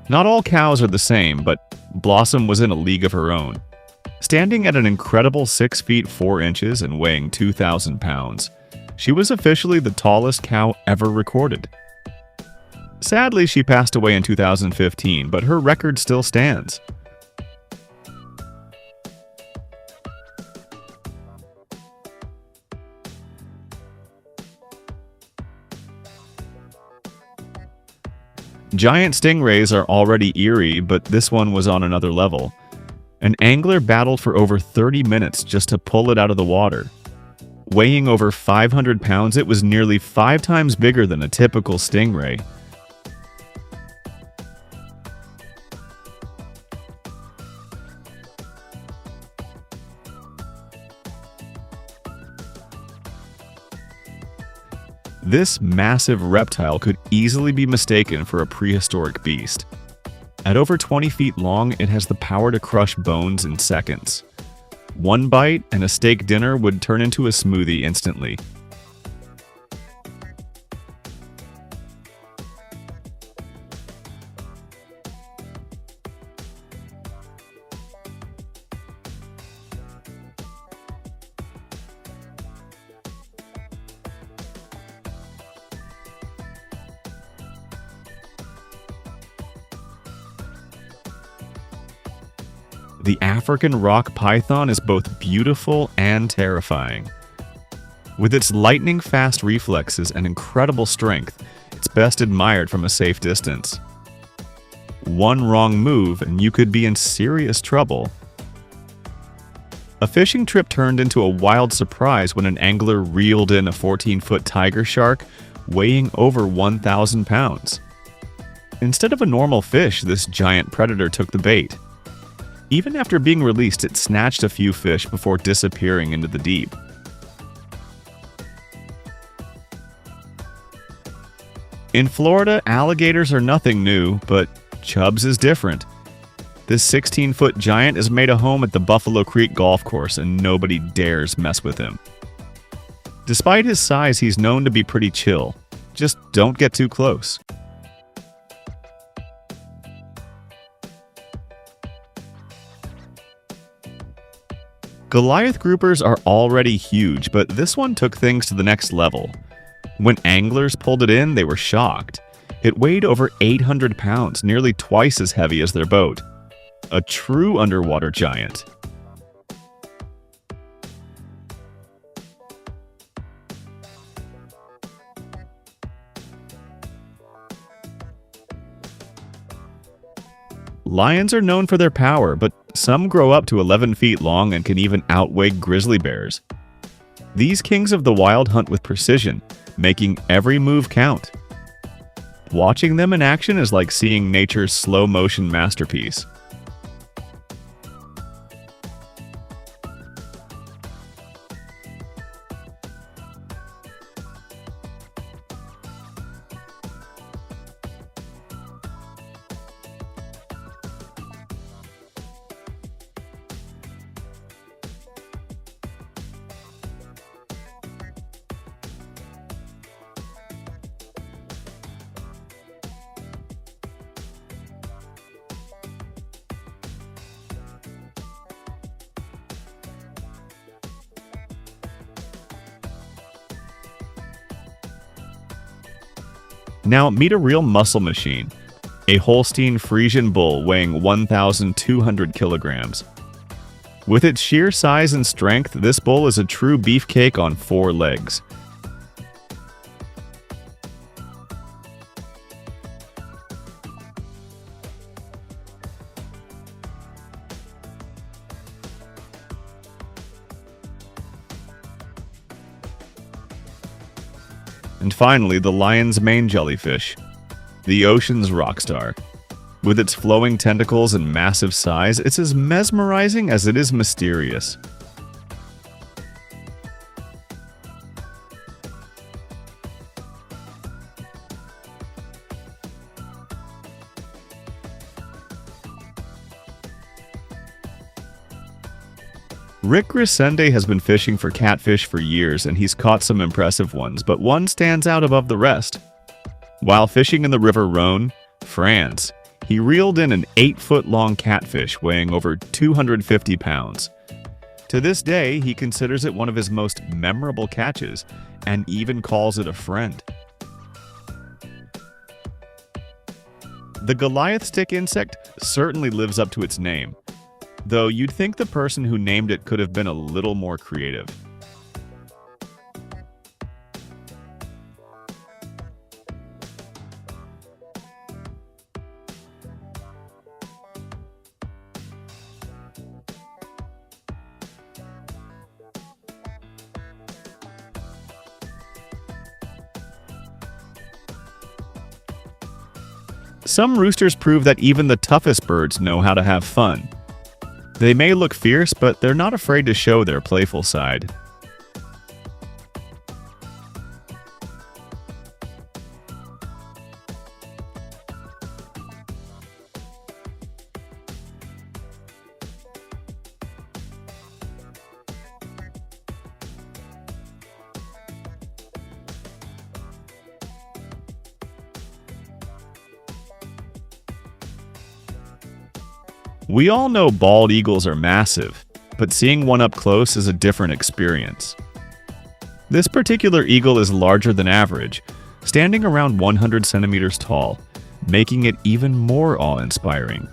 Not all cows are the same, but Blossom was in a league of her own. Standing at an incredible 6 feet 4 inches and weighing 2,000 pounds, she was officially the tallest cow ever recorded. Sadly, she passed away in 2015, but her record still stands. Giant stingrays are already eerie, but this one was on another level. An angler battled for over 30 minutes just to pull it out of the water. Weighing over 500 pounds, it was nearly 5 times bigger than a typical stingray. This massive reptile could easily be mistaken for a prehistoric beast. At over 20 feet long, it has the power to crush bones in seconds. One bite and a steak dinner would turn into a smoothie instantly. The African rock python is both beautiful and terrifying. With its lightning-fast reflexes and incredible strength, it's best admired from a safe distance. One wrong move and you could be in serious trouble. A fishing trip turned into a wild surprise when an angler reeled in a 14-foot tiger shark weighing over 1,000 pounds. Instead of a normal fish, this giant predator took the bait. Even after being released, it snatched a few fish before disappearing into the deep. In Florida, alligators are nothing new, but Chubbs is different. This 16-foot giant has made a home at the Buffalo Creek golf course, and nobody dares mess with him. Despite his size, he's known to be pretty chill. Just don't get too close. Goliath groupers are already huge, but this one took things to the next level. When anglers pulled it in, they were shocked. It weighed over 800 pounds, nearly twice as heavy as their boat. A true underwater giant. Lions are known for their power, but some grow up to 11 feet long and can even outweigh grizzly bears. These kings of the wild hunt with precision, making every move count. Watching them in action is like seeing nature's slow-motion masterpiece. Now meet a real muscle machine, a Holstein Friesian bull weighing 1,200 kilograms. With its sheer size and strength, this bull is a true beefcake on 4 legs. And finally, the lion's mane jellyfish, the ocean's rock star. With its flowing tentacles and massive size, it's as mesmerizing as it is mysterious. Rick Grisende has been fishing for catfish for years, and he's caught some impressive ones, but one stands out above the rest. While fishing in the River Rhône, France, He reeled in an 8-foot-long catfish weighing over 250 pounds. To this day, he considers it one of his most memorable catches and even calls it a friend. The Goliath stick insect certainly lives up to its name, though you'd think the person who named it could have been a little more creative. Some roosters prove that even the toughest birds know how to have fun. They may look fierce, but they're not afraid to show their playful side. We all know bald eagles are massive, but seeing one up close is a different experience. This particular eagle is larger than average, standing around 100 centimeters tall, making it even more awe-inspiring.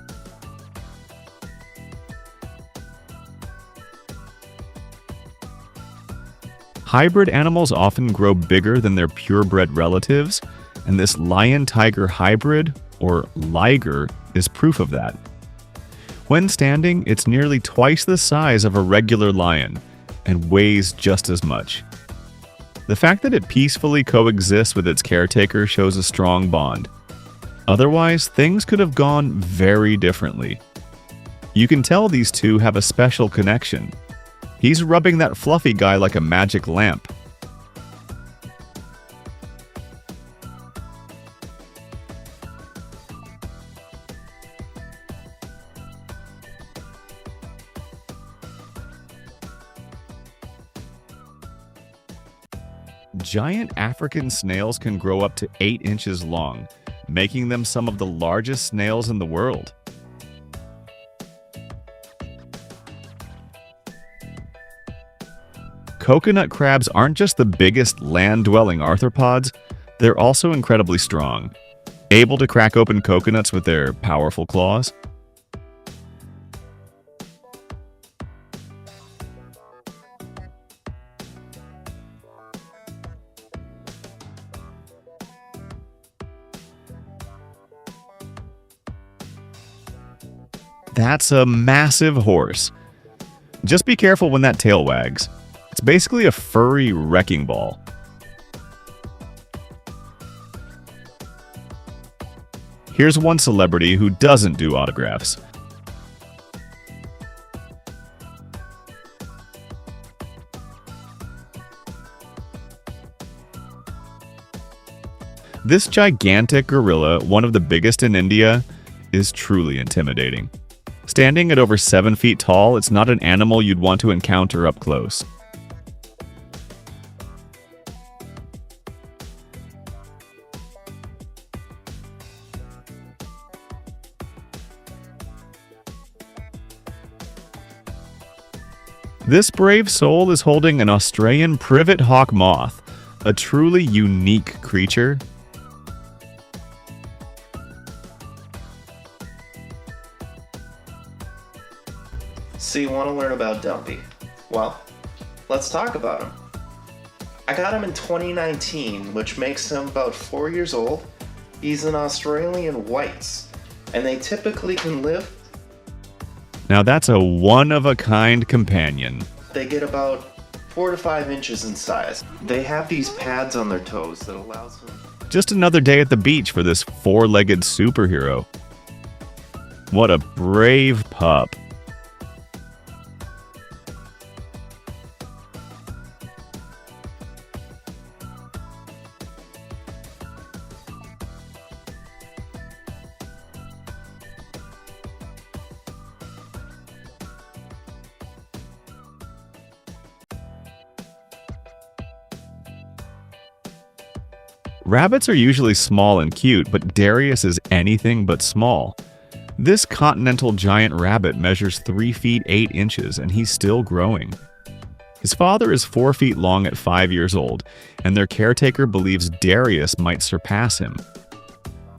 Hybrid animals often grow bigger than their purebred relatives, and this lion-tiger hybrid, or liger, is proof of that. When standing, it's nearly twice the size of a regular lion and weighs just as much. The fact that it peacefully coexists with its caretaker shows a strong bond. Otherwise, things could have gone very differently. You can tell these two have a special connection. He's rubbing that fluffy guy like a magic lamp. Giant African snails can grow up to 8 inches long, making them some of the largest snails in the world. Coconut crabs aren't just the biggest land-dwelling arthropods, they're also incredibly strong, able to crack open coconuts with their powerful claws. That's a massive horse. Just be careful when that tail wags. It's basically a furry wrecking ball. Here's one celebrity who doesn't do autographs. This gigantic gorilla, one of the biggest in India, is truly intimidating. Standing at over 7 feet tall, it's not an animal you'd want to encounter up close. This brave soul is holding an Australian privet hawk moth, a truly unique creature. So you want to learn about Dumpy? Well, let's talk about him. I got him in 2019, which makes him about 4 years old. He's an Australian whites, and they typically can live. Now that's a one-of-a-kind companion. They get about 4 to 5 inches in size. They have these pads on their toes that allows them. Just another day at the beach for this 4-legged superhero. What a brave pup. Rabbits are usually small and cute, but Darius is anything but small. This continental giant rabbit measures 3 feet 8 inches, and he's still growing. His father is 4 feet long at 5 years old, and their caretaker believes Darius might surpass him.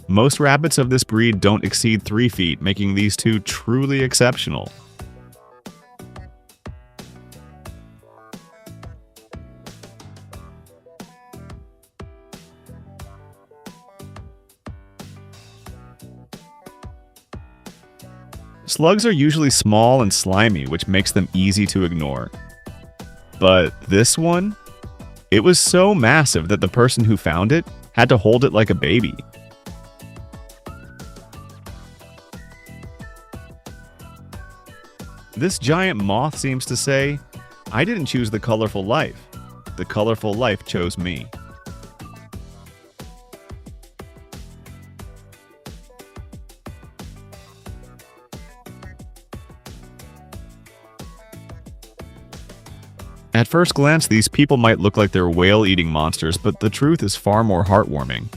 Most rabbits of this breed don't exceed 3 feet, making these two truly exceptional. Slugs are usually small and slimy, which makes them easy to ignore. But this one? It was so massive that the person who found it had to hold it like a baby. This giant moth seems to say, "I didn't choose the colorful life. The colorful life chose me." At first glance, these people might look like they're whale-eating monsters, but the truth is far more heartwarming.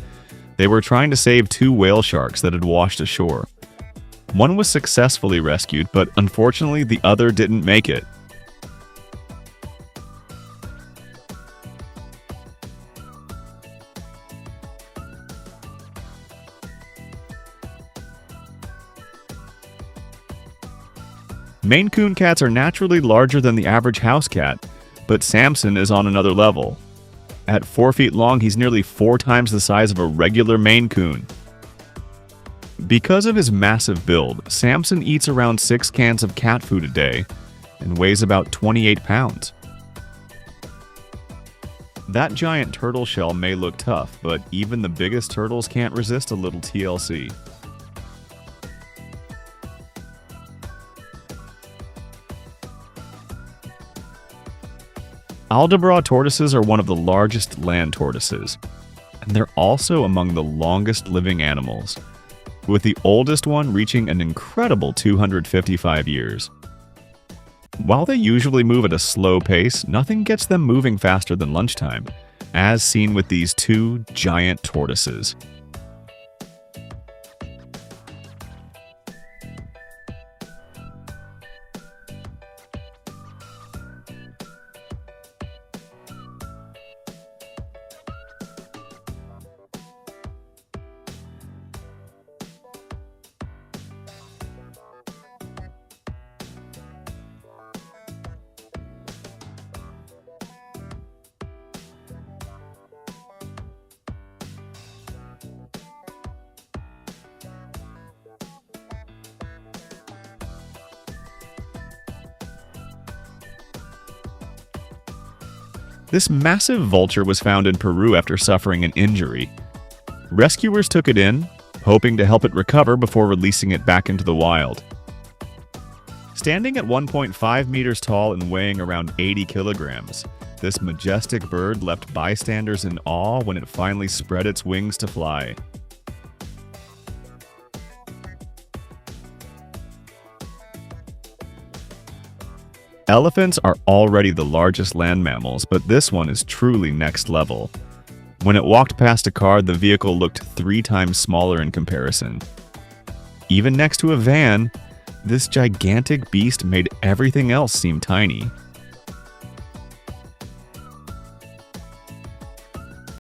They were trying to save 2 whale sharks that had washed ashore. One was successfully rescued, but unfortunately the other didn't make it. Maine Coon cats are naturally larger than the average house cat, but Samson is on another level. At 4 feet long, he's nearly 4 times the size of a regular Maine Coon. Because of his massive build, Samson eats around 6 cans of cat food a day and weighs about 28 pounds. That giant turtle shell may look tough, but even the biggest turtles can't resist a little TLC. Aldabra tortoises are one of the largest land tortoises, and they're also among the longest living animals, with the oldest one reaching an incredible 255 years. While they usually move at a slow pace, nothing gets them moving faster than lunchtime, as seen with these 2 giant tortoises. This massive vulture was found in Peru after suffering an injury. Rescuers took it in, hoping to help it recover before releasing it back into the wild. Standing at 1.5 meters tall and weighing around 80 kilograms, this majestic bird left bystanders in awe when it finally spread its wings to fly. Elephants are already the largest land mammals, but this one is truly next level. When it walked past a car, the vehicle looked 3 times smaller in comparison. Even next to a van, this gigantic beast made everything else seem tiny.